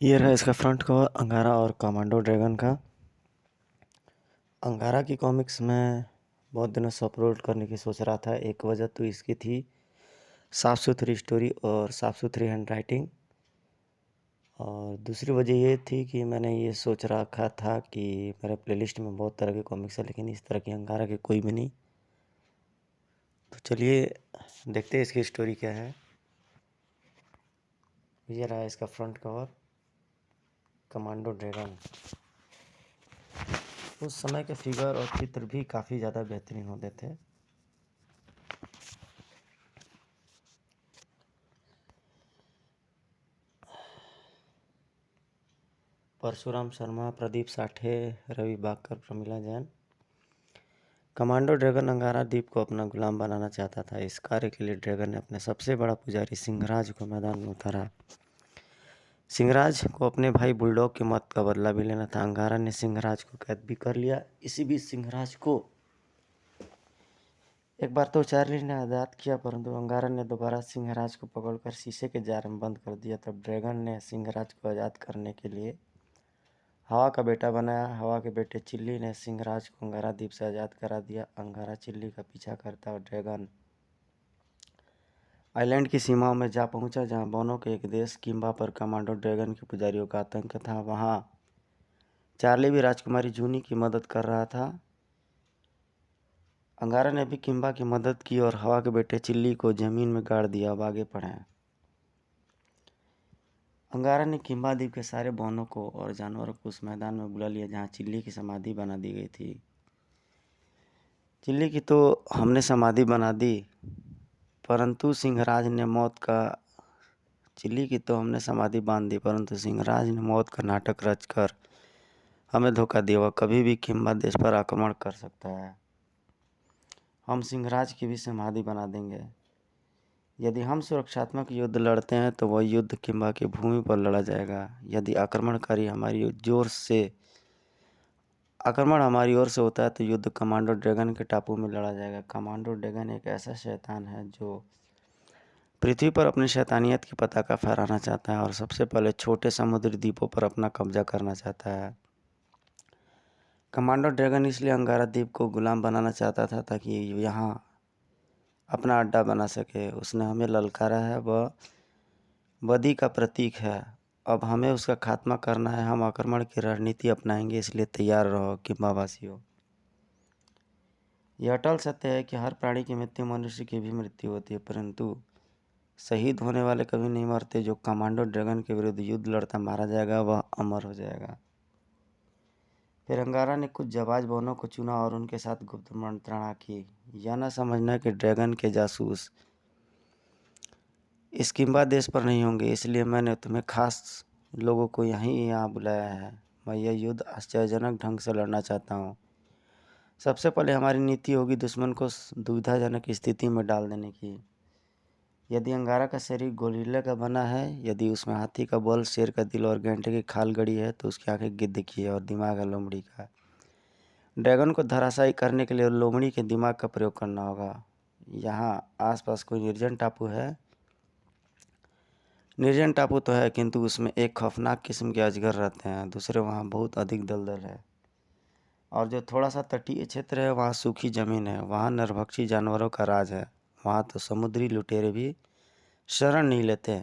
ये रहा इसका फ्रंट कवर अंगारा और कमांडो ड्रैगन का। अंगारा की कॉमिक्स में बहुत दिनों से अपलोड करने की सोच रहा था। एक वजह तो इसकी थी साफ़ सुथरी स्टोरी और साफ़ सुथरी हैंड राइटिंग, और दूसरी वजह ये थी कि मैंने ये सोच रखा था कि मेरे प्लेलिस्ट में बहुत तरह के कॉमिक्स है, लेकिन इस तरह की अंगारा की कोई भी नहीं। तो चलिए देखते हैं इसकी स्टोरी क्या है। ये रहा इसका फ्रंट कवर कमांडो ड्रैगन। उस समय के फिगर और चित्र भी काफ़ी ज़्यादा बेहतरीन होते थे। परशुराम शर्मा, प्रदीप साठे, रवि बाकर, प्रमिला जैन। कमांडो ड्रैगन अंगारा द्वीप को अपना गुलाम बनाना चाहता था। इस कार्य के लिए ड्रैगन ने अपने सबसे बड़ा पुजारी सिंहराज को मैदान में उतारा। सिंहराज को अपने भाई बुलडॉग की मौत का बदला भी लेना था। अंगारा ने सिंहराज को कैद भी कर लिया। इसी बीच सिंहराज को एक बार तो चार्ली ने आज़ाद किया, परंतु अंगारा ने दोबारा सिंहराज को पकड़कर शीशे के जार में बंद कर दिया। तब ड्रैगन ने सिंहराज को आज़ाद करने के लिए हवा का बेटा बनाया। हवा के बेटे चिल्ली ने सिंहराज को अंगारा द्वीप से आज़ाद करा दिया। अंगारा चिल्ली का पीछा करता और ड्रैगन आइलैंड की सीमाओं में जा पहुंचा, जहां बोनो के एक देश किम्बा पर कमांडो ड्रैगन के पुजारियों का आतंक था। वहां चार्ली भी राजकुमारी जूनी की मदद कर रहा था। अंगारा ने भी किम्बा की मदद की और हवा के बेटे चिल्ली को जमीन में गाड़ दिया। अब आगे बढ़ें। अंगारा ने किम्बा द्वीप के सारे बोनों को और जानवरों को उस मैदान में बुला लिया जहां चिल्ली की समाधि बना दी गई थी। चिल्ली की तो हमने समाधि बना दी, परंतु सिंहराज ने मौत का चिल्ली की तो हमने समाधि बांध दी, परंतु सिंहराज ने मौत का नाटक रचकर हमें धोखा दिया। वह कभी भी किम्बा देश पर आक्रमण कर सकता है। हम सिंहराज की भी समाधि बना देंगे। यदि हम सुरक्षात्मक युद्ध लड़ते हैं तो वह युद्ध किम्बा की भूमि पर लड़ा जाएगा। यदि आक्रमण हमारी ओर से होता है तो युद्ध कमांडो ड्रैगन के टापू में लड़ा जाएगा। कमांडो ड्रैगन एक ऐसा शैतान है जो पृथ्वी पर अपनी शैतानियत की पताका फहराना चाहता है और सबसे पहले छोटे समुद्री द्वीपों पर अपना कब्जा करना चाहता है। कमांडो ड्रैगन इसलिए अंगारा द्वीप को गुलाम बनाना चाहता था ताकि यहाँ अपना अड्डा बना सके। उसने हमें ललकारा है, वह बदी का प्रतीक है। अब हमें उसका खात्मा करना है। हम आक्रमण की रणनीति अपनाएंगे, इसलिए तैयार रहो किम्बावासियों। यह अटल सत्य है कि हर प्राणी की मृत्यु मनुष्य की भी मृत्यु होती है, परंतु शहीद होने वाले कभी नहीं मरते। जो कमांडो ड्रैगन के विरुद्ध युद्ध लड़ता मारा जाएगा वह अमर हो जाएगा। फिर अंगारा ने कुछ जाबाज बोनों को चुना और उनके साथ गुप्त मंत्रणा की। यह न समझना कि ड्रैगन के जासूस इस किम्बा देश पर नहीं होंगे, इसलिए मैंने तुम्हें खास लोगों को यहाँ बुलाया है। मैं यह युद्ध आश्चर्यजनक ढंग से लड़ना चाहता हूँ। सबसे पहले हमारी नीति होगी दुश्मन को दुविधाजनक स्थिति में डाल देने की। यदि अंगारा का शरीर गोरिल्ला का बना है, यदि उसमें हाथी का बल, शेर का दिल और गेंडे की खाल गड़ी है, तो उसकी आंखें गिद्ध की है और दिमाग है लोमड़ी का। ड्रैगन को धराशायी करने के लिए लोमड़ी के दिमाग का प्रयोग करना होगा। यहाँ आसपास कोई निर्जन टापू है? निर्जन टापू तो है, किंतु उसमें एक खौफनाक किस्म के अजगर रहते हैं। दूसरे वहाँ बहुत अधिक दलदल है, और जो थोड़ा सा तटीय क्षेत्र है वहाँ सूखी जमीन है। वहाँ नरभक्षी जानवरों का राज है। वहाँ तो समुद्री लुटेरे भी शरण नहीं लेते।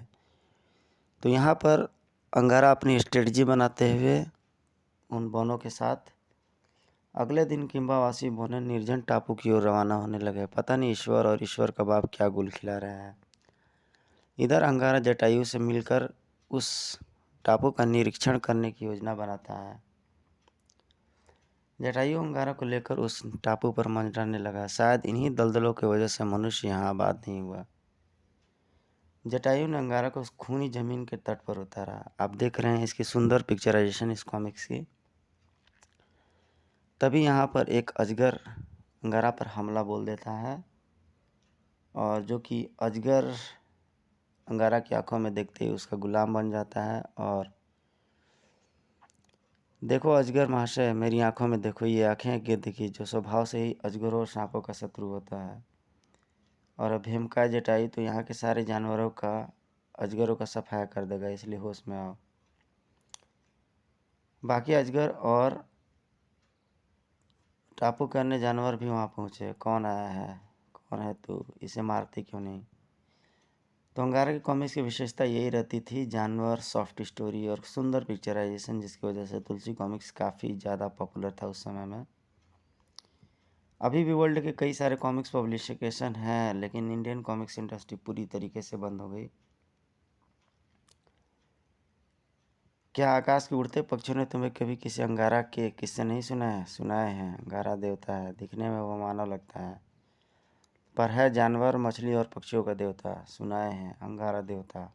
तो यहाँ पर अंगारा अपनी स्ट्रेटजी बनाते हुए उन बोनों के साथ अगले दिन किम्बावासी बोने निर्जन टापू की ओर रवाना होने लगे। पता नहीं ईश्वर और ईश्वर कबाब क्या गुल खिला रहे हैं। इधर अंगारा जटायु से मिलकर उस टापू का निरीक्षण करने की योजना बनाता है। जटायु अंगारा को लेकर उस टापू पर मंडराने लगा। शायद इन्हीं दलदलों की वजह से मनुष्य यहाँ आबाद नहीं हुआ। जटायु ने अंगारा को उस खूनी जमीन के तट पर उतारा। आप देख रहे हैं इसकी सुंदर पिक्चराइजेशन इस कॉमिक्स की। तभी यहाँ पर एक अजगर अंगारा पर हमला बोल देता है, और जो कि अजगर अंगारा की आंखों में देखते ही उसका गुलाम बन जाता है। और देखो अजगर महाशय, मेरी आंखों में देखो, ये आंखें गिद्ध की, जो स्वभाव से ही अजगरों और सांपों का शत्रु होता है। और अब हेमकाय जटायु तो यहाँ के सारे जानवरों का, अजगरों का सफाया कर देगा, इसलिए होश में आओ। बाकी अजगर और टापू के अन्य जानवर भी वहाँ पहुँचे। कौन आया है, कौन है तू, इसे मारते क्यों नहीं। तो अंगारा के कॉमिक्स की विशेषता यही रहती थी, जानवर, सॉफ्ट स्टोरी और सुंदर पिक्चराइजेशन, जिसकी वजह से तुलसी कॉमिक्स काफ़ी ज़्यादा पॉपुलर था उस समय में। अभी भी वर्ल्ड के कई सारे कॉमिक्स पब्लिकेशन हैं, लेकिन इंडियन कॉमिक्स इंडस्ट्री पूरी तरीके से बंद हो गई। क्या आकाश के उड़ते पक्षियों ने तुम्हें कभी किसी अंगारा के किस्से नहीं सुनाए? सुनाए हैं। अंगारा देवता है, दिखने में वो मानव लगता है, पर है जानवर, मछली और पक्षियों का देवता। सुनाए हैं अंगारा देवता।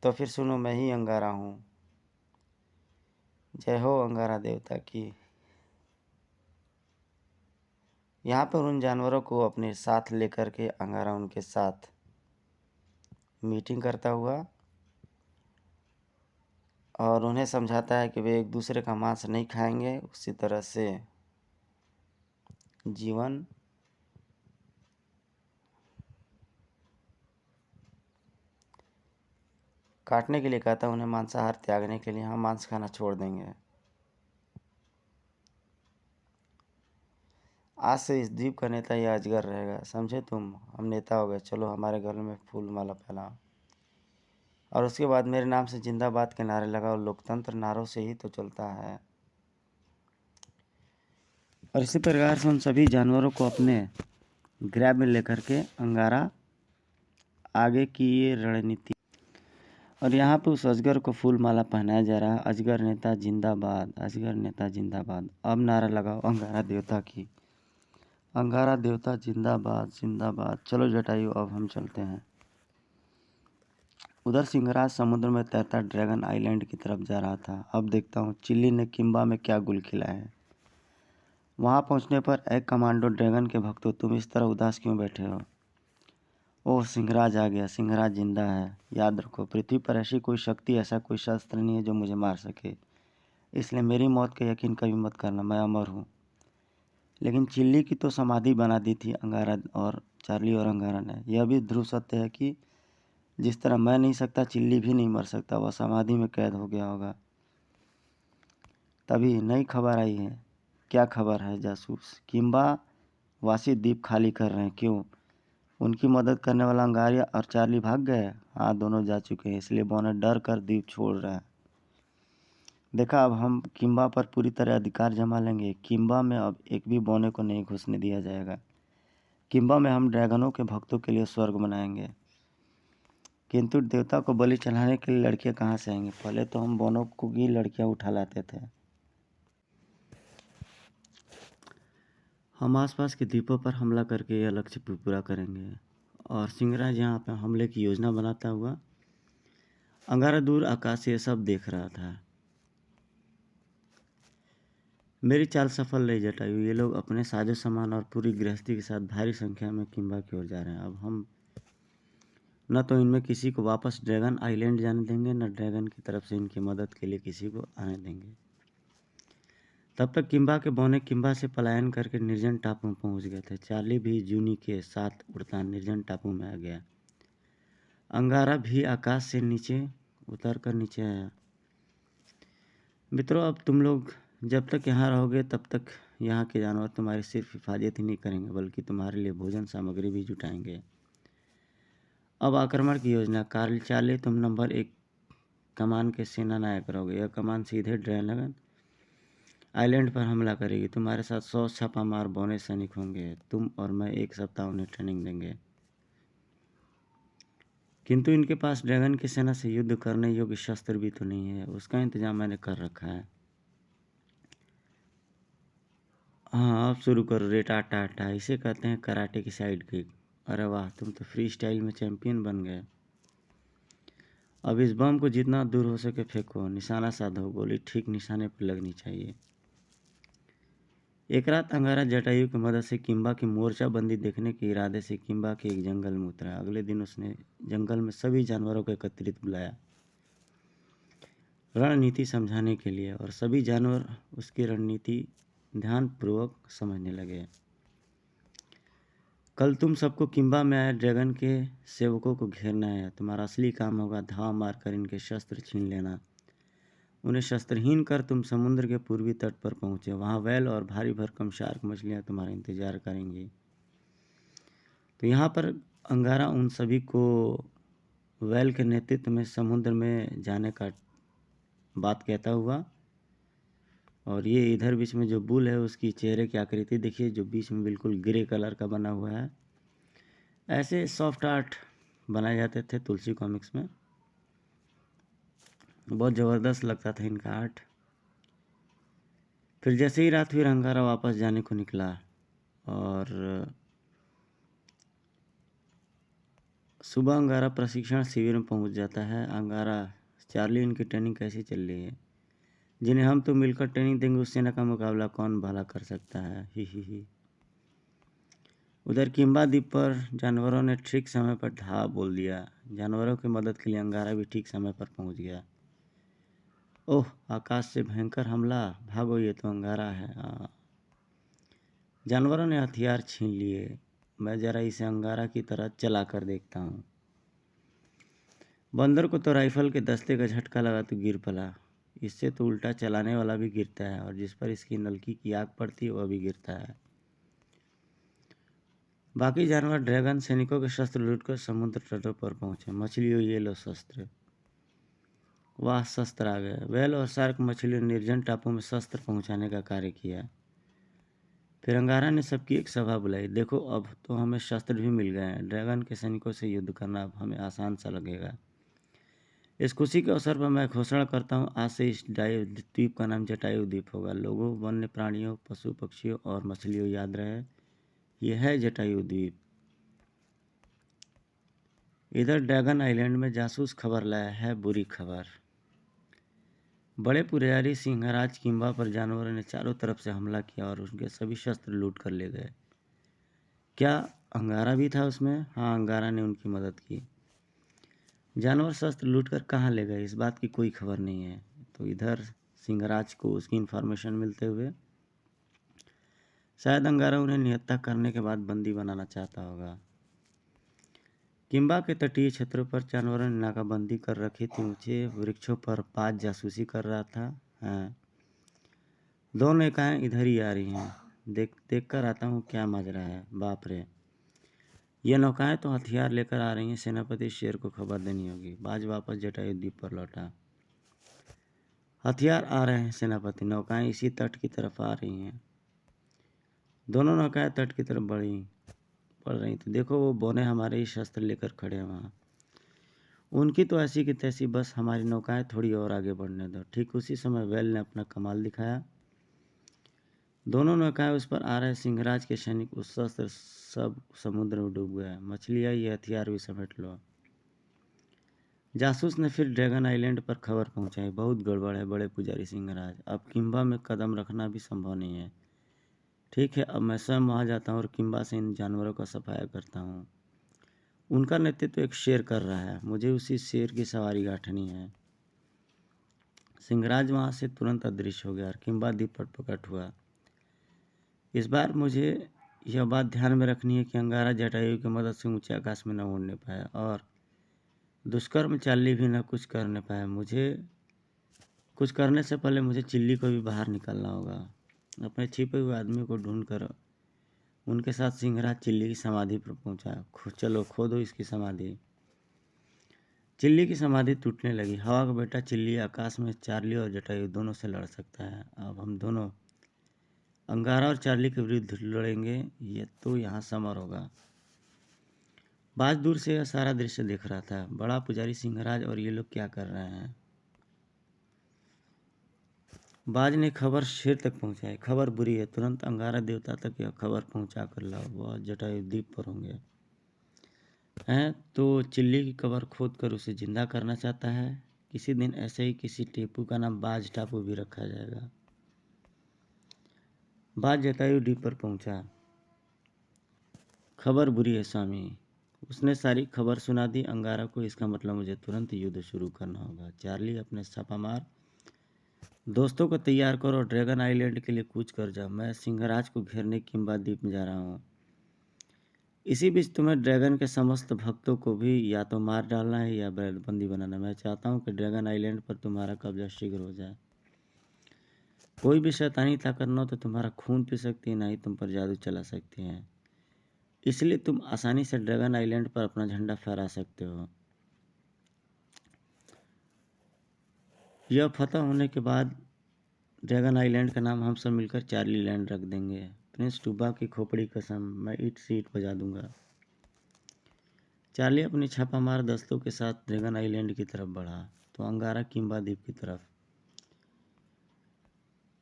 तो फिर सुनो, मैं ही अंगारा हूँ। जय हो अंगारा देवता की। यहाँ पर उन जानवरों को अपने साथ लेकर के अंगारा उनके साथ मीटिंग करता हुआ और उन्हें समझाता है कि वे एक दूसरे का मांस नहीं खाएंगे। उसी तरह से जीवन काटने के लिए कहता है, उन्हें मांसाहार त्यागने के लिए। हम मांस खाना छोड़ देंगे। आज से इस द्वीप का नेता यह अजगर रहेगा, समझे तुम। हम नेता हो गए, चलो हमारे घर में फूल माला फैलाओ और उसके बाद मेरे नाम से जिंदाबाद के नारे लगाओ। लोकतंत्र नारों से ही तो चलता है। और इसी प्रकार से उन सभी जानवरों को अपने ग्रैब में लेकर के अंगारा आगे की ये रणनीति। और यहाँ पे उस अजगर को फूल माला पहनाया जा रहा है। अजगर नेता जिंदाबाद, अजगर नेता जिंदाबाद। अब नारा लगाओ अंगारा देवता की। अंगारा देवता जिंदाबाद जिंदाबाद। चलो जटायु, अब हम चलते हैं। उधर सिंहराज समुद्र में तैरता ड्रैगन आइलैंड की तरफ जा रहा था। अब देखता हूँ चिल्ली ने किम्बा में क्या गुल खिलाया है। वहाँ पहुँचने पर, एक कमांडो ड्रैगन के भक्तों, तुम इस तरह उदास क्यों बैठे हो? ओह, सिंहराज आ गया। सिंहराज जिंदा है। याद रखो, पृथ्वी पर ऐसी कोई शक्ति, ऐसा कोई शस्त्र नहीं है जो मुझे मार सके, इसलिए मेरी मौत का यकीन कभी मत करना। मैं अमर हूँ। लेकिन चिल्ली की तो समाधि बना दी थी अंगारा और चार्ली और अंगारा ने। यह भी ध्रुव सत्य है कि जिस तरह मैं नहीं सकता, चिल्ली भी नहीं मर सकता। वह समाधि में कैद हो गया होगा। तभी नई खबर आई है। क्या खबर है जासूस? किम्बा वासी द्वीप खाली कर रहे हैं। क्यों? उनकी मदद करने वाला अंगारा और चार्ली भाग गए। हाँ, दोनों जा चुके हैं, इसलिए बॉनेट डर कर द्वीप छोड़ रहा है। देखा, अब हम किम्बा पर पूरी तरह अधिकार जमा लेंगे। किम्बा में अब एक भी बौने को नहीं घुसने दिया जाएगा। किम्बा में हम ड्रैगनों के भक्तों के लिए स्वर्ग बनाएंगे। किंतु देवता को बलि चढ़ाने के लिए लड़कियां कहाँ से आएंगी? पहले तो हम बौनों को की लड़कियां उठा लाते थे। हम आसपास के द्वीपों पर हमला करके यह लक्ष्य पूरा करेंगे। और सिंहराज यहाँ पर हमले की योजना बनाता हुआ अंगारा दूर आकाश से सब देख रहा था। मेरी चाल सफल रही जटायु। ये लोग अपने साजो सामान और पूरी गृहस्थी के साथ भारी संख्या में किम्बा की ओर जा रहे हैं। अब हम न तो इनमें किसी को वापस ड्रैगन आइलैंड जाने देंगे, न ड्रैगन की तरफ से इनकी मदद के लिए किसी को आने देंगे। तब तक किम्बा के बौने किम्बा से पलायन करके निर्जन टापू में पहुंच गए थे। चार्ली भी जूनी के साथ उड़ता निर्जन टापू में आ गया। अंगारा भी आकाश से नीचे उतर कर नीचे आया। मित्रों, अब तुम लोग जब तक यहाँ रहोगे तब तक यहाँ के जानवर तुम्हारी सिर्फ हिफाजत ही नहीं करेंगे, बल्कि तुम्हारे लिए भोजन सामग्री भी जुटाएंगे। अब आक्रमण की योजना। कार्ल चार्ली, तुम नंबर 1 कमान के सेना नायक रहोगे। यह कमान सीधे ड्रैगन आइलैंड पर हमला करेगी। तुम्हारे साथ 100 छापामार बौने सैनिक होंगे। तुम और मैं 1 सप्ताह उन्हें ट्रेनिंग देंगे। किंतु इनके पास ड्रैगन की सेना से युद्ध करने योग्य शस्त्र भी तो नहीं है। उसका इंतजाम मैंने कर रखा है। हाँ, अब शुरू करो रेटा टाटा। इसे कहते हैं कराटे की साइड किक। अरे वाह, तुम तो फ्री स्टाइल में चैंपियन बन गए। अब इस बम को जितना दूर हो सके फेंको। निशाना साधो, गोली ठीक निशाने पर लगनी चाहिए। एक रात अंगारा जटायु की मदद से किम्बा की मोर्चाबंदी देखने के इरादे से किम्बा के एक जंगल में उतरा। अगले दिन उसने जंगल में सभी जानवरों को एकत्रित बुलाया रणनीति समझाने के लिए, और सभी जानवर उसकी रणनीति ध्यानपूर्वक समझने लगे। कल तुम सबको किम्बा में आए ड्रैगन के सेवकों को घेरना है। तुम्हारा असली काम होगा धावा मारकर इनके शस्त्र छीन लेना उन्हें शस्त्रहीन कर तुम समुद्र के पूर्वी तट पर पहुँचे। वहाँ व्हेल और भारी भरकम शार्क मछलियाँ तुम्हारा इंतजार करेंगी। तो यहाँ पर अंगारा उन सभी को व्हेल के नेतृत्व में समुद्र में जाने का बात कहता हुआ, और ये इधर बीच में जो बुल है उसकी चेहरे की आकृति देखिए, जो बीच में बिल्कुल ग्रे कलर का बना हुआ है। ऐसे सॉफ्ट आर्ट बनाए जाते थे तुलसी कॉमिक्स में, बहुत ज़बरदस्त लगता था इनका आर्ट। फिर जैसे ही रात हुई अंगारा वापस जाने को निकला और सुबह अंगारा प्रशिक्षण शिविर में पहुंच जाता है। अंगारा, चार्ली इनकी ट्रेनिंग कैसी चल रही है, जिन्हें हम तो मिलकर ट्रेनिंग देंगे उस सेना का मुकाबला कौन भला कर सकता है, ही। उधर किम्बा द्वीप पर जानवरों ने ठीक समय पर धा बोल दिया। जानवरों की मदद के लिए अंगारा भी ठीक समय पर पहुंच गया। ओह, आकाश से भयंकर हमला, भागो, ये तो अंगारा है। जानवरों ने हथियार छीन लिए। मैं जरा इसे अंगारा की तरह चला कर देखता हूँ। बंदर को तो राइफल के दस्ते का झटका लगा तो गिर पड़ा। इससे तो उल्टा चलाने वाला भी गिरता है, और जिस पर इसकी नलकी की आग पड़ती है वह भी गिरता है। बाकी जानवर ड्रैगन सैनिकों के शस्त्र लूटकर समुद्र तटों पर पहुंचे। मछलियों, ये लो शस्त्र। वाह, शस्त्र आ गए। व्हेल और शार्क मछलियों ने निर्जन टापू में शस्त्र पहुंचाने का कार्य किया। फिर अंगारा ने सबकी एक सभा बुलाई। देखो, अब तो हमें शस्त्र भी मिल गए हैं। ड्रैगन के सैनिकों से युद्ध करना अब हमें आसान सा लगेगा। इस खुशी के अवसर पर मैं घोषणा करता हूँ, आज से इस द्वीप का नाम जटायु द्वीप होगा। लोगों, वन्य प्राणियों, पशु पक्षियों और मछलियों, याद रहे, यह है जटायु द्वीप। इधर ड्रैगन आइलैंड में जासूस खबर लाया है, बुरी खबर। बड़े पुजारी सिंहराज किम्बा पर जानवरों ने चारों तरफ से हमला किया और उनके सभी शस्त्र लूट कर ले गए। क्या अंगारा भी था उसमें? हाँ, अंगारा ने उनकी मदद की। जानवर शस्त्र लूटकर कहाँ ले गए, इस बात की कोई खबर नहीं है। तो इधर सिंहराज को उसकी इन्फॉर्मेशन मिलते हुए शायद अंगारा उन्हें निहत्था करने के बाद बंदी बनाना चाहता होगा। किम्बा के तटीय क्षेत्रों पर जानवरों ने नाकाबंदी कर रखी थी। ऊंचे वृक्षों पर पाज जासूसी कर रहा था। हाँ, दोनों एकाएं इधर ही आ रही हैं। देख कर आता हूँ क्या माजरा है। बाप रे, ये नौकाएं तो हथियार लेकर आ रही हैं। सेनापति शेर को खबर देनी होगी। बाज वापस जटायु द्वीप पर लौटा। हथियार आ रहे हैं सेनापति। नौकाएं इसी तट की तरफ आ रही हैं। दोनों नौकाएं तट की तरफ बढ़ रही थी। देखो, वो बोने हमारे ही शस्त्र लेकर खड़े हैं वहाँ। उनकी तो ऐसी की तैसी, बस हमारी नौकाएं थोड़ी और आगे बढ़ने दो। ठीक उसी समय व्हेल ने अपना कमाल दिखाया। दोनों नौकाएं उस पर आ रहे सिंहराज के सैनिक, उस शस्त्र सब समुद्र में डूब गया। मछलियाँ, ये हथियार भी समेट लो। जासूस ने फिर ड्रैगन आइलैंड पर खबर पहुंचाई। बहुत गड़बड़ है बड़े पुजारी सिंहराज, अब किम्बा में कदम रखना भी संभव नहीं है। ठीक है, अब मैं स्वयं वहाँ जाता हूँ और किम्बा से इन जानवरों का सफाया करता हूँ। उनका नेतृत्व एक शेर कर रहा है, मुझे उसी शेर की सवारी गांठनी है। सिंहराज वहाँ से तुरंत अदृश्य हो गया और किम्बा द्वीप पर प्रकट हुआ। इस बार मुझे यह बात ध्यान में रखनी है कि अंगारा जटायु की मदद से ऊंचे आकाश में न उड़ने पाया और दुष्कर्म चार्ली भी न कुछ करने पाया। मुझे कुछ करने से पहले मुझे चिल्ली को भी बाहर निकालना होगा। अपने छिपे हुए आदमी को ढूंढ कर उनके साथ सिंहराज चिल्ली की समाधि पर पहुंचा। चलो खोदो इसकी समाधि। चिल्ली की समाधि टूटने लगी। हवा का बेटा चिल्ली आकाश में चार्ली और जटायु दोनों से लड़ सकता है। अब हम दोनों अंगारा और चार्ली के विरुद्ध लड़ेंगे। ये तो यहाँ समर होगा। बाज दूर से यह सारा दृश्य देख रहा था। बड़ा पुजारी सिंहराज और ये लोग क्या कर रहे हैं। बाज ने खबर शेर तक पहुंचाई। खबर बुरी है, तुरंत अंगारा देवता तक यह खबर पहुंचा कर लाओ। वह जटायु द्वीप पर होंगे। हैं तो चिल्ली की कब्र खोद कर उसे जिंदा करना चाहता है। किसी दिन ऐसे ही किसी टीपू का नाम बाज टापू भी रखा जाएगा। बाज जटायु द्वीप पर पहुंचा। खबर बुरी है स्वामी। उसने सारी खबर सुना दी अंगारा को। इसका मतलब मुझे तुरंत युद्ध शुरू करना होगा। चार्ली, अपने छापामार दोस्तों को तैयार करो और ड्रैगन आइलैंड के लिए कूच कर जाओ। मैं सिंहराज को घेरने किम्बा द्वीप में जा रहा हूँ। इसी बीच तुम्हें ड्रैगन के समस्त भक्तों को भी या तो मार डालना है या बंदी बनाना। मैं चाहता हूँ कि ड्रैगन आइलैंड पर तुम्हारा कब्जा शीघ्र हो जाए। कोई भी शैतानी ताकत न तो तुम्हारा खून पी सकती है, ना ही तुम पर जादू चला सकती हैं। इसलिए तुम आसानी से ड्रैगन आइलैंड पर अपना झंडा फहरा सकते हो। यह फतह होने के बाद ड्रैगन आइलैंड का नाम हम सब मिलकर चार्ली लैंड रख देंगे। प्रिंस टूबा की खोपड़ी कसम, मैं ईट से ईट बजा दूंगा। चार्ली अपनी छापामार दस्तों के साथ ड्रैगन आइलैंड की तरफ बढ़ा तो अंगारा किम्बा द्वीप की तरफ।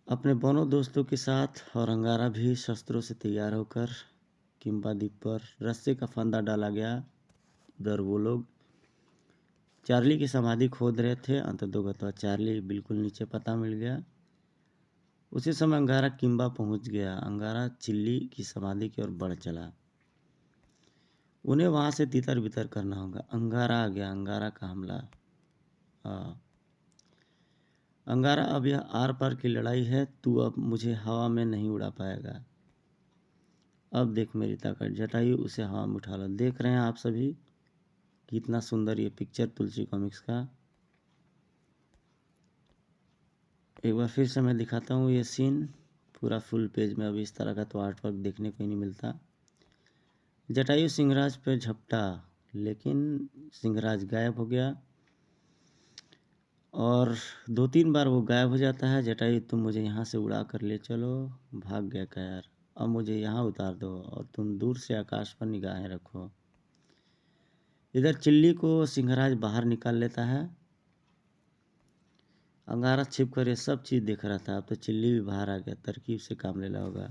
अपने दोनों दोस्तों के साथ और अंगारा भी शस्त्रों से तैयार होकर किम्बा द्वीप पर रस्से का फंदा डाला गया। उधर वो लोग चार्ली की समाधि खोद रहे थे। अंततोगत्वा चार्ली बिल्कुल नीचे पता मिल गया। उसी समय अंगारा किम्बा पहुंच गया। अंगारा चिल्ली की समाधि की ओर बढ़ चला। उन्हें वहां से तितर बितर करना होगा। अंगारा आ गया। अंगारा का हमला। अंगारा, अब यह आर पार की लड़ाई है। तू अब मुझे हवा में नहीं उड़ा पाएगा। अब देख मेरी ताकत। जटायु उसे हवा में उठा लो। देख रहे हैं आप सभी कितना सुंदर ये पिक्चर तुलसी कॉमिक्स का। एक बार फिर से मैं दिखाता हूँ ये सीन पूरा फुल पेज में। अभी इस तरह का तो आर्ट वर्क देखने को ही नहीं मिलता। जटायु सिंहराज पे झपटा, लेकिन सिंहराज गायब हो गया और 2-3 बार वो गायब हो जाता है। जटायु, तुम मुझे यहाँ से उड़ा कर ले चलो। भाग गया कयार। अब मुझे यहाँ उतार दो और तुम दूर से आकाश पर निगाहें रखो। इधर चिल्ली को सिंहराज बाहर निकाल लेता है। अंगारा छिप कर ये सब चीज़ देख रहा था। अब तो चिल्ली भी बाहर आ गया। तरकीब से काम लेना होगा।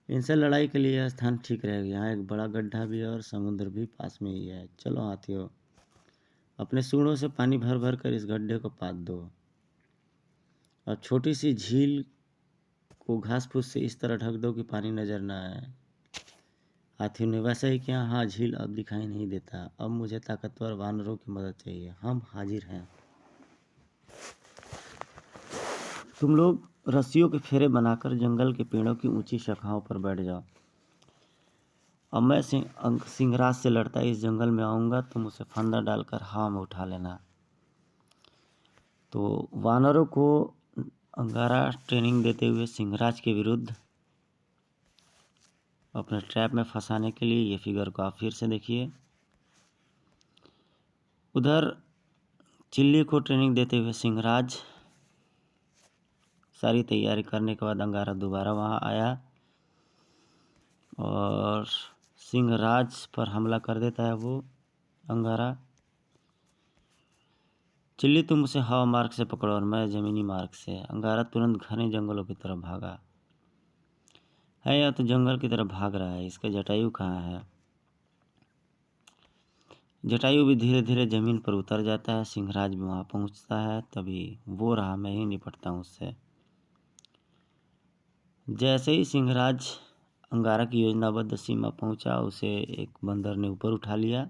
इनसे लड़ाई के लिए यह स्थान ठीक रहेगा। यहाँ एक बड़ा गड्ढा भी है और समुद्र भी पास में ही है। चलो हाथियों, अपने सूंडों से पानी भर भर कर इस गड्ढे को पात दो। अब छोटी सी झील को घास फूस से इस तरह ढक दो कि पानी नजर न आए। हाथियों ने वैसा ही किया। हाँ, झील अब दिखाई नहीं देता। अब मुझे ताकतवर वानरों की मदद चाहिए। हम हाजिर हैं। तुम लोग रस्सियों के फेरे बनाकर जंगल के पेड़ों की ऊंची शाखाओं पर बैठ जाओ। अब मैं सिंहराज से लड़ता इस जंगल में आऊँगा। तुम उसे फंदा डालकर हवा में उठा लेना। तो वानरों को अंगारा ट्रेनिंग देते हुए सिंहराज के विरुद्ध अपने ट्रैप में फंसाने के लिए, ये फिगर को आप फिर से देखिए। उधर चिल्ली को ट्रेनिंग देते हुए सिंहराज, सारी तैयारी करने के बाद अंगारा दोबारा वहाँ आया और सिंहराज पर हमला कर देता है वो अंगारा। चिल्ली, तुम उसे हवा मार्ग से पकड़ो और मैं ज़मीनी मार्ग से। अंगारा तुरंत घने जंगलों की तरफ भागा है। या तो जंगल की तरफ भाग रहा है। इसका जटायु कहाँ है? जटायु भी धीरे धीरे ज़मीन पर उतर जाता है। सिंहराज भी वहाँ पहुँचता है। तभी वो रहा, मैं ही निपटता हूँ उससे। जैसे ही सिंहराज अंगारा की योजनाबद्ध सीमा पहुँचा, उसे एक बंदर ने ऊपर उठा लिया।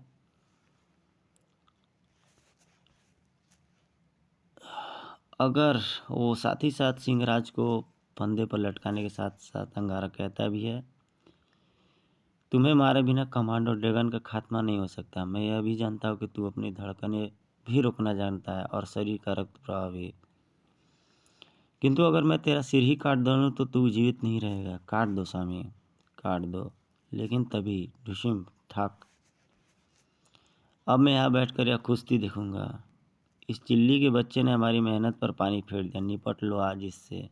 अगर वो साथ ही साथ सिंहराज को फंदे पर लटकाने के साथ साथ अंगारा कहता भी है, तुम्हें मारे बिना कमांडो ड्रैगन का खात्मा नहीं हो सकता। मैं यह भी जानता हूँ कि तू अपनी धड़कनें भी रोकना जानता है और शरीर का रक्त प्रवाह भी। किंतु अगर मैं तेरा सिर ही काट दूँ तो तू जीवित नहीं रहेगा। काट दो स्वामी, काट दो। लेकिन तभी ढुसिम ठाक, अब मैं यहाँ बैठकर यह कुश्ती देखूंगा। इस चिल्ली के बच्चे ने हमारी मेहनत पर पानी फेर दिया। निपट लो आज इससे।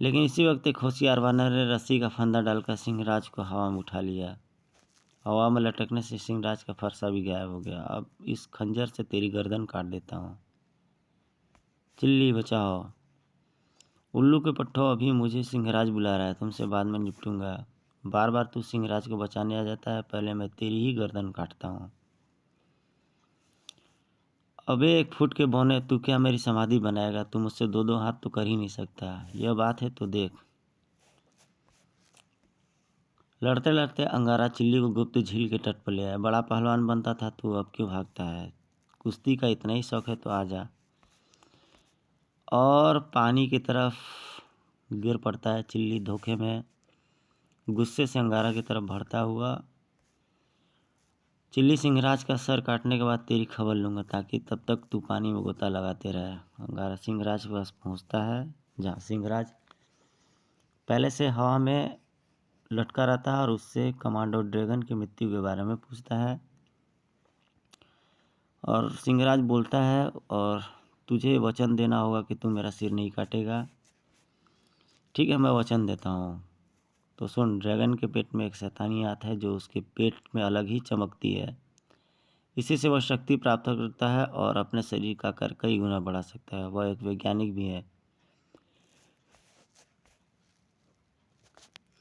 लेकिन इसी वक्त एक होशियार वानर ने रस्सी का फंदा डालकर सिंहराज को हवा में उठा लिया। हवा में लटकने से सिंहराज का फरसा भी गायब हो गया। अब इस खंजर से तेरी गर्दन काट देता हूँ। चिल्ली, बचाओ। उल्लू के पट्टों, अभी मुझे सिंहराज बुला रहा है। तुमसे बाद में निपटूंगा। बार बार तू सिंहराज को बचाने आ जाता है। पहले मैं तेरी ही गर्दन काटता हूँ। अबे 1 फुट के बौने, तू क्या मेरी समाधि बनाएगा? तू मुझसे 2-2 हाथ तो कर ही नहीं सकता। यह बात है तो देख। लड़ते लड़ते अंगारा चिल्ली को गुप्त झील के तट पर ले आया। बड़ा पहलवान बनता था तू, अब क्यों भागता है? कुश्ती का इतना ही शौक है तो आ जा। और पानी की तरफ गिर पड़ता है चिल्ली धोखे में। गुस्से से अंगारा की तरफ बढ़ता हुआ, चिल्ली सिंहराज का सर काटने के बाद तेरी खबर लूँगा, ताकि तब तक तू पानी में गोता लगाते रहे। अंगारा सिंहराज के पास पहुँचता है, जहाँ सिंहराज पहले से हवा में लटका रहता है और उससे कमांडो ड्रैगन की मृत्यु के बारे में पूछता है। और सिंहराज बोलता है, और तुझे वचन देना होगा कि तू मेरा सिर नहीं काटेगा। ठीक है, मैं वचन देता हूँ। तो सुन, ड्रैगन के पेट में एक शैतानी आत है जो उसके पेट में अलग ही चमकती है। इसी से वह शक्ति प्राप्त करता है और अपने शरीर का आकार कई गुना बढ़ा सकता है। वह एक वैज्ञानिक भी है।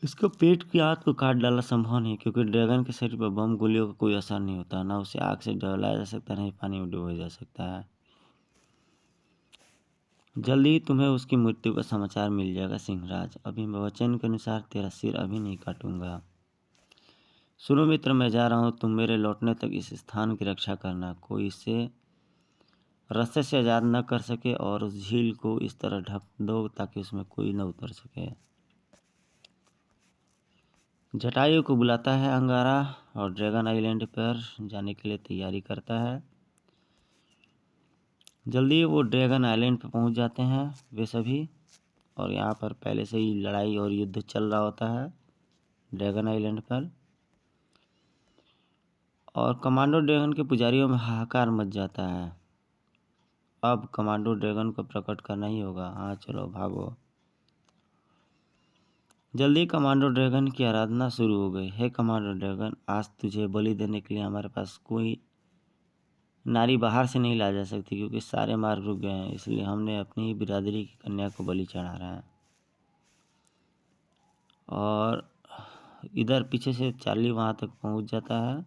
इसको पेट की आंत को काट डालना संभव नहीं, क्योंकि ड्रैगन के शरीर पर बम गोलियों का कोई असर नहीं होता। ना उसे आग से जलाया जा सकता, नहीं पानी में डुबोया जा सकता है। जल्दी ही तुम्हें उसकी मृत्यु का समाचार मिल जाएगा सिंहराज। अभी मैं वचन के अनुसार तेरा सिर अभी नहीं काटूंगा। सुनो मित्र, मैं जा रहा हूँ। तुम मेरे लौटने तक इस स्थान की रक्षा करना। कोई इसे रास्ते से आज़ाद न कर सके, और उस झील को इस तरह ढक दो ताकि उसमें कोई न उतर सके। जटायु को बुलाता है अंगारा, और ड्रैगन आइलैंड पर जाने के लिए तैयारी करता है। जल्दी वो ड्रैगन आइलैंड पर पहुंच जाते हैं वे सभी, और यहाँ पर पहले से ही लड़ाई और युद्ध चल रहा होता है ड्रैगन आइलैंड पर। और कमांडो ड्रैगन के पुजारियों में हाहाकार मच जाता है। अब कमांडो ड्रैगन को प्रकट करना ही होगा। हाँ चलो भागो। जल्दी कमांडो ड्रैगन की आराधना शुरू हो गई। हे कमांडो ड्रैगन, आज तुझे बलि देने के लिए हमारे पास कोई नारी बाहर से नहीं ला जा सकती, क्योंकि सारे मार्ग रुक गए हैं। इसलिए हमने अपनी ही बिरादरी की कन्या को बलि चढ़ा रहा है। और इधर पीछे से चार्ली वहाँ तक पहुँच जाता है।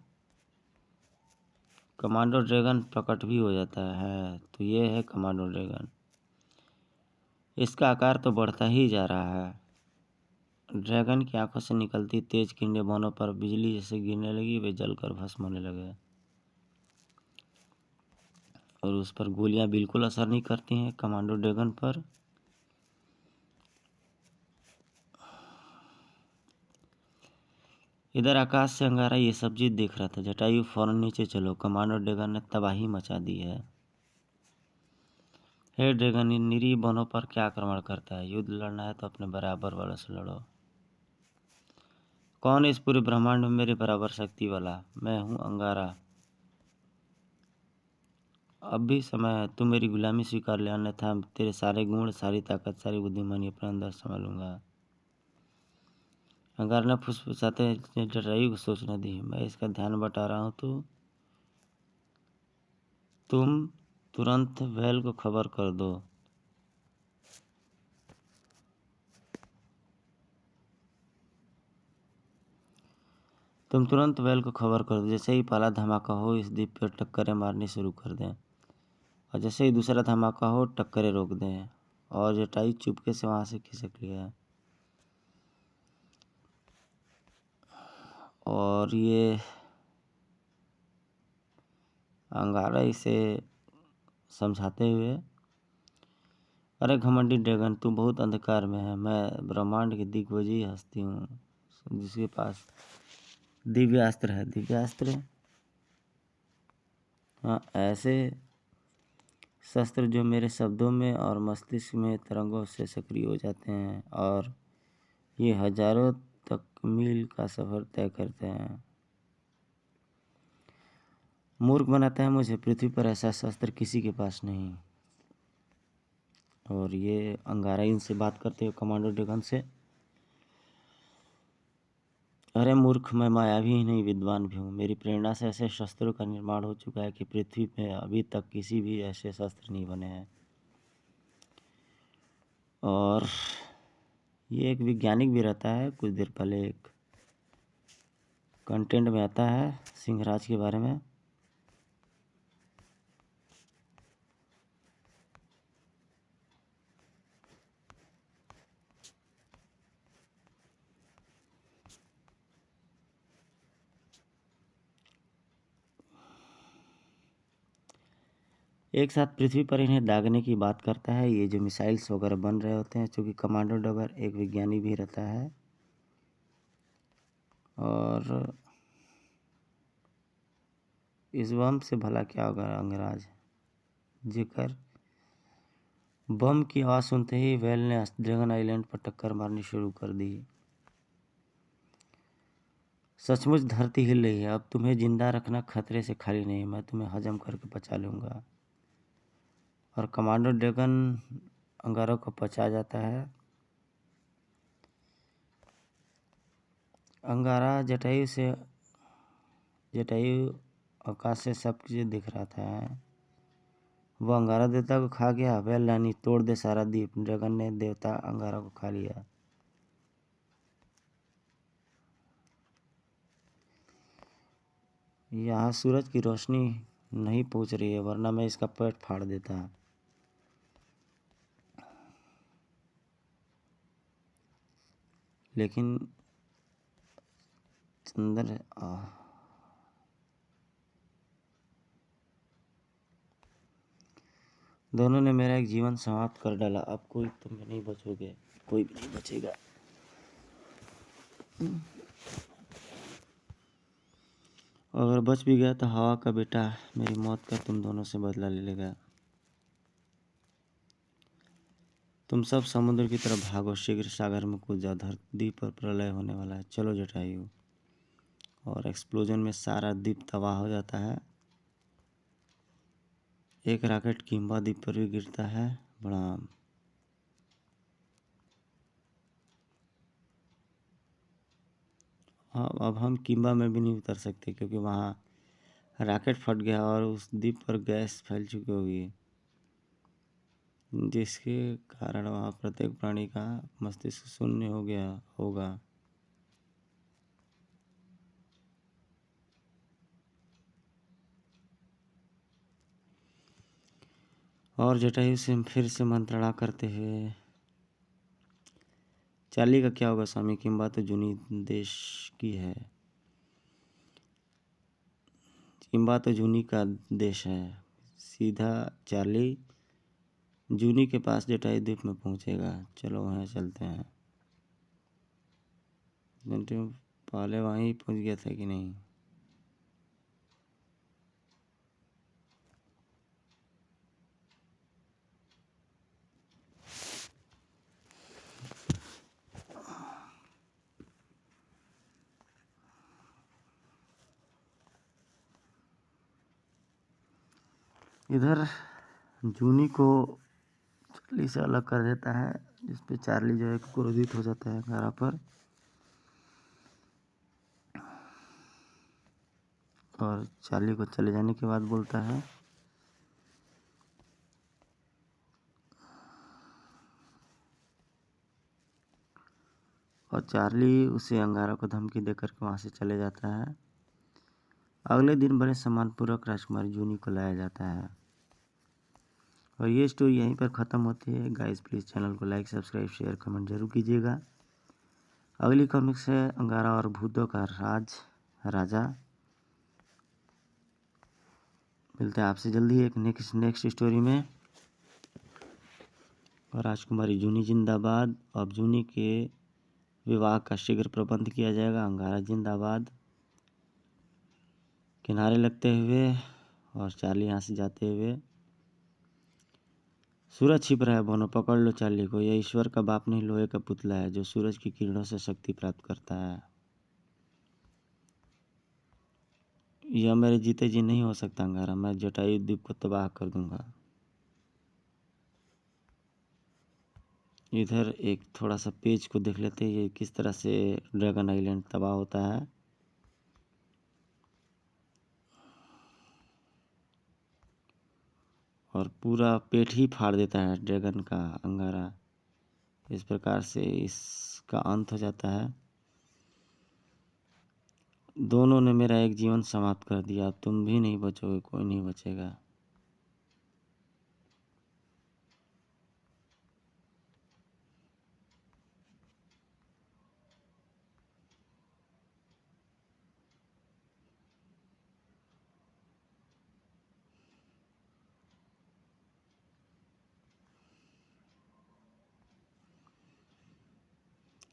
कमांडो ड्रैगन प्रकट भी हो जाता है। तो ये है कमांडो ड्रैगन। इसका आकार तो बढ़ता ही जा रहा है। ड्रैगन की आंखों से निकलती तेज किरणें बानों पर बिजली जैसे गिरने लगी। वे जलकर भस्म होने लगे, और उस पर गोलियां बिल्कुल असर नहीं करती हैं कमांडो ड्रैगन पर। इधर आकाश से अंगारा ये सब चीज देख रहा था। जटायु, फौरन नीचे चलो, कमांडो ड्रैगन ने तबाही मचा दी है। हे ड्रैगन, इन निरीह वनों पर क्या आक्रमण करता है? युद्ध लड़ना है तो अपने बराबर वालों से लड़ो। कौन है इस पूरे ब्रह्मांड में मेरे बराबर शक्ति वाला? मैं हूँ अंगारा। अब भी समय है, तू मेरी गुलामी स्वीकार ले, अन्यथा तेरे सारे गुण, सारी ताकत, सारी बुद्धिमानी अपने अंदर संभालूंगा। अंगारा ने फुसफुसाते जटायु को सोचने दी। मैं इसका ध्यान बटा रहा हूँ, तो तुम तुरंत वैल को खबर कर दो। तुम तुरंत वैल को खबर कर दो। जैसे ही पहला धमाका हो, इस द्वीप पर टक्करें मारनी शुरू कर दें, और जैसे ही दूसरा धमाका हो, टक्करें रोक दें। और जटायु चुपके से वहाँ से खिसक लिया। और ये अंगारा इसे समझाते हुए, अरे घमंडी ड्रैगन, तू बहुत अंधकार में है। मैं ब्रह्मांड की दिग्विजयी हस्ती हूँ, जिसके पास दिव्यास्त्र है। दिव्यास्त्र, हाँ, ऐसे शस्त्र जो मेरे शब्दों में और मस्तिष्क में तरंगों से सक्रिय हो जाते हैं, और ये हजारों तक मील का सफर तय करते हैं। मूर्ख बनाता है मुझे। पृथ्वी पर ऐसा शस्त्र किसी के पास नहीं। और ये अंगारा इनसे बात करते हुए कमांडो ड्रैगन से, अरे मूर्ख, मैं मायावी ही नहीं, विद्वान भी हूँ। मेरी प्रेरणा से ऐसे शस्त्रों का निर्माण हो चुका है कि पृथ्वी पे अभी तक किसी भी ऐसे शस्त्र नहीं बने हैं। और ये एक वैज्ञानिक भी रहता है। कुछ देर पहले एक कंटेंट में आता है सिंहराज के बारे में। एक साथ पृथ्वी पर इन्हें दागने की बात करता है। ये जो मिसाइल्स वगैरह बन रहे होते हैं, चूँकि कमांडो ड्रैगन एक विज्ञानी भी रहता है, और इस बम से भला क्या होगा अंगराज। जेकर बम की आवाज़ सुनते ही वेल ने ड्रैगन आइलैंड पर टक्कर मारनी शुरू कर दी। सचमुच धरती हिल रही है। अब तुम्हें जिंदा रखना खतरे से खाली नहीं, मैं तुम्हें हजम करके पचा लूँगा। और कमांडो ड्रैगन अंगारों को पचा जाता है। अंगारा जटायु आकाश से सब कुछ दिख रहा था। वो अंगारा देवता को खा गया। वेल रानी तोड़ दे सारा द्वीप। ड्रैगन ने देवता अंगारा को खा लिया। यहाँ सूरज की रोशनी नहीं पहुँच रही है, वरना मैं इसका पेट फाड़ देता। लेकिन चंद्र दोनों ने मेरा एक जीवन समाप्त कर डाला। अब कोई तुम नहीं बचोगे, कोई भी नहीं बचेगा। अगर बच भी गया तो हवा का बेटा मेरी मौत का तुम दोनों से बदला ले लेगा। तुम सब समुद्र की तरफ भागो, शीघ्र सागर में कूद जाओ, धरती पर प्रलय होने वाला है। चलो जटायु। और एक्सप्लोजन में सारा द्वीप तबाह हो जाता है। एक रॉकेट किम्बा द्वीप पर भी गिरता है। प्रणाम। हाँ, अब हम किम्बा में भी नहीं उतर सकते क्योंकि वहाँ रॉकेट फट गया और उस द्वीप पर गैस फैल चुकी होगी, जिसके कारण वहाँ प्रत्येक प्राणी का मस्तिष्क शून्य हो गया होगा। और जटायु से फिर से मंत्रणा करते हुए, चार्ली का क्या होगा स्वामी, किम्बा तो जूनी देश की है। किम्बा तो जूनी का देश है। सीधा चार्ली जूनी के पास जटायु द्वीप में पहुंचेगा। चलो वहाँ चलते हैं। पहले वहीं पहुंच गया था कि नहीं। इधर जूनी को चार्ली से अलग कर देता है, जिस पे चार्ली जो है क्रोधित हो जाता है अंगारा पर और चार्ली को चले जाने के बाद बोलता है, और चार्ली उसे अंगारा को धमकी देकर के वहाँ से चले जाता है। अगले दिन बड़े सम्मानपूर्वक राजकुमारी जूनी को लाया जाता है। और ये स्टोरी यहीं पर ख़त्म होती है। गाइस प्लीज़ चैनल को लाइक, सब्सक्राइब, शेयर, कमेंट जरूर कीजिएगा। अगली कॉमिक्स है अंगारा और भूतों का राजा। मिलते हैं आपसे जल्दी एक नेक्स्ट स्टोरी में। और राजकुमारी जूनी जिंदाबाद। अब जूनी के विवाह का शीघ्र प्रबंध किया जाएगा। अंगारा जिंदाबाद। किनारे लगते हुए और चार्ली यहाँ से जाते हुए। सूरज छिप रहा है बोनो, पकड़ लो चार्ली को। यह ईश्वर का बाप नहीं, लोहे का पुतला है जो सूरज की किरणों से शक्ति प्राप्त करता है। यह मेरे जीते जी नहीं हो सकता अंगारा, मैं जटायु द्वीप को तबाह कर दूंगा। इधर एक थोड़ा सा पेज को देख लेते हैं, ये किस तरह से ड्रैगन आइलैंड तबाह होता है। और पूरा पेट ही फाड़ देता है ड्रैगन का अंगारा। इस प्रकार से इसका अंत हो जाता है। दोनों ने मेरा एक जीवन समाप्त कर दिया। अब तुम भी नहीं बचोगे, कोई नहीं बचेगा।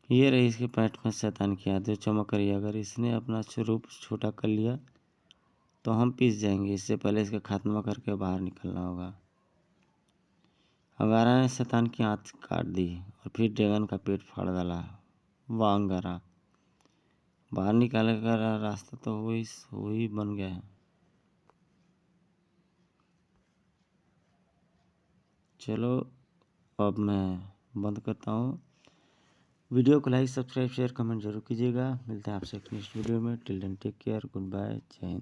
ये रही इसके पेट में शैतान की आंख जो चमक रही है। अगर इसने अपना रूप छोटा कर लिया तो हम पिस जाएंगे। इससे पहले इसका खात्मा करके बाहर निकलना होगा। अंगारा ने शैतान की आंख काट दी और फिर ड्रैगन का पेट फाड़ डाला। वाह अंगारा, बाहर निकालने का रास्ता तो वही बन गया है। चलो अब मैं बंद करता हूँ। वीडियो को लाइक, सब्सक्राइब, शेयर, कमेंट जरूर कीजिएगा। मिलते हैं आपसे नेक्स्ट वीडियो में। Till then take care, good bye, Jai Hind.